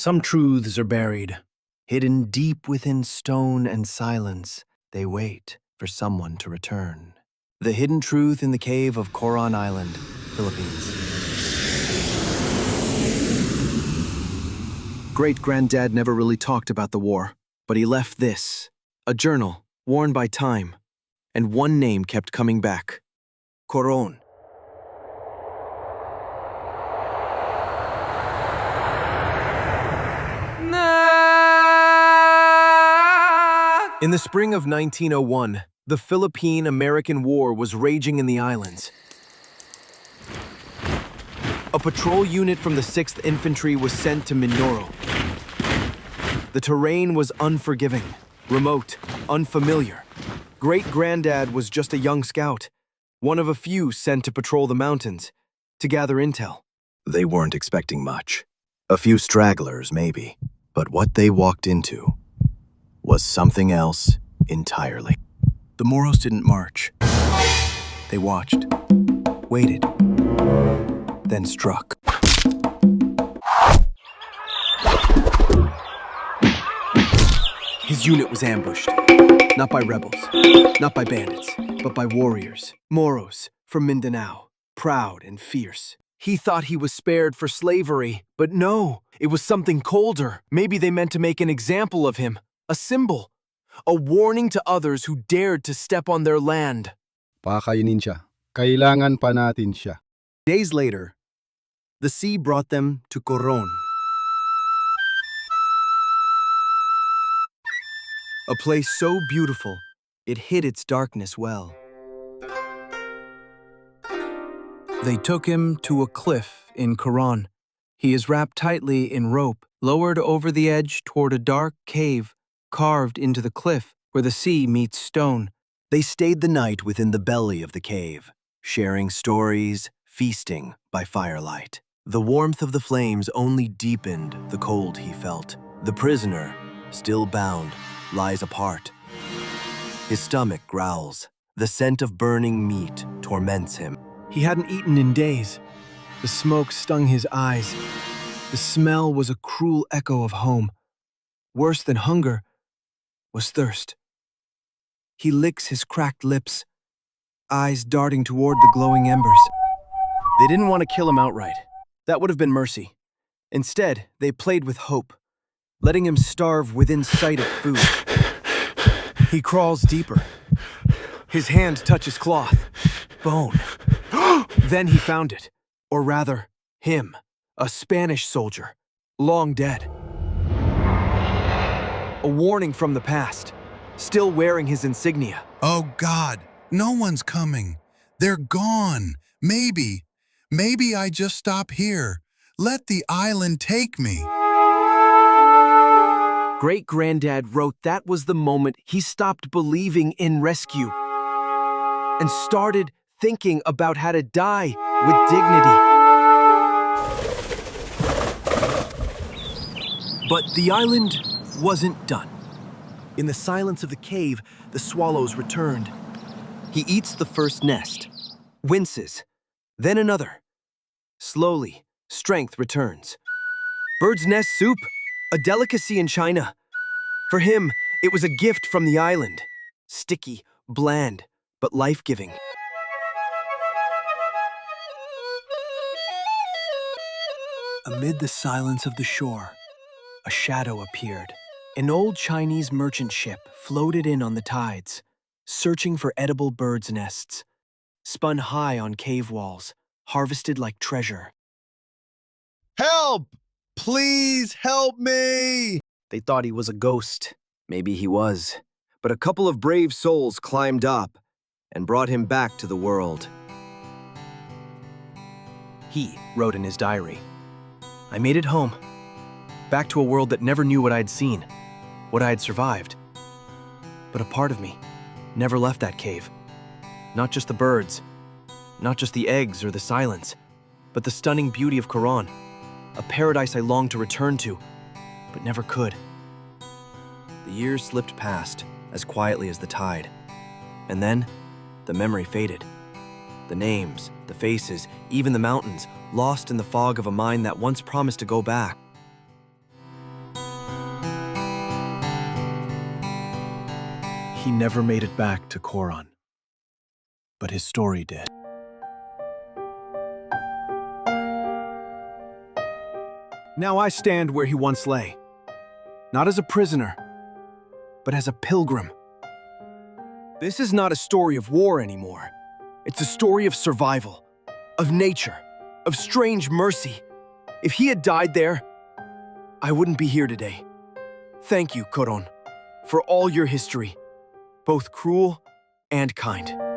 Some truths are buried, hidden deep within stone and silence. They wait for someone to return. The hidden truth in the Cave of Coron Island, Philippines. Great-granddad never really talked about the war, but he left this, a journal worn by time, and one name kept coming back: Coron. In the spring of 1901, the Philippine-American War was raging in the islands. A patrol unit from the 6th Infantry was sent to Mindoro. The terrain was unforgiving, remote, unfamiliar. Great-granddad was just a young scout, one of a few sent to patrol the mountains, to gather intel. They weren't expecting much. A few stragglers, maybe. But what they walked into was something else entirely. The Moros didn't march. They watched, waited, then struck. His unit was ambushed, not by rebels, not by bandits, but by warriors, Moros from Mindanao, proud and fierce. He thought he was spared for slavery, but no, it was something colder. Maybe they meant to make an example of him, a symbol, a warning to others who dared to step on their land. Pakainin siya. Kailangan pa natin siya. Days later, the sea brought them to Coron, a place so beautiful it hid its darkness well. They took him to a cliff in Coron. He is wrapped tightly in rope, lowered over the edge toward a dark cave carved into the cliff where the sea meets stone. They stayed the night within the belly of the cave, sharing stories, feasting by firelight. The warmth of the flames only deepened the cold he felt. The prisoner, still bound, lies apart. His stomach growls. The scent of burning meat torments him. He hadn't eaten in days. The smoke stung his eyes. The smell was a cruel echo of home. Worse than hunger was thirst. He licks his cracked lips, eyes darting toward the glowing embers. They didn't want to kill him outright. That would have been mercy. Instead, they played with hope, letting him starve within sight of food. He crawls deeper. His hand touches cloth, bone. Then he found it, or rather, him, a Spanish soldier, long dead. A warning from the past, still wearing his insignia. Oh God, no one's coming. They're gone. Maybe I just stop here. Let the island take me. Great-granddad wrote that was the moment he stopped believing in rescue and started thinking about how to die with dignity. But the island wasn't done. In the silence of the cave, the swallows returned. He eats the first nest, winces, then another. Slowly, strength returns. Bird's nest soup, a delicacy in China. For him, it was a gift from the island. Sticky, bland, but life-giving. Amid the silence of the shore, a shadow appeared. An old Chinese merchant ship floated in on the tides, searching for edible birds' nests, spun high on cave walls, harvested like treasure. Help! Please help me! They thought he was a ghost. Maybe he was. But a couple of brave souls climbed up and brought him back to the world. He wrote in his diary, "I made it home, back to a world that never knew what I'd seen, what I had survived. But a part of me never left that cave. Not just the birds, not just the eggs or the silence, but the stunning beauty of Coron, a paradise I longed to return to, but never could." The years slipped past as quietly as the tide, and then the memory faded. The names, the faces, even the mountains, lost in the fog of a mind that once promised to go back. He never made it back to Coron, but his story did. Now I stand where he once lay, not as a prisoner, but as a pilgrim. This is not a story of war anymore. It's a story of survival, of nature, of strange mercy. If he had died there, I wouldn't be here today. Thank you, Coron, for all your history, both cruel and kind.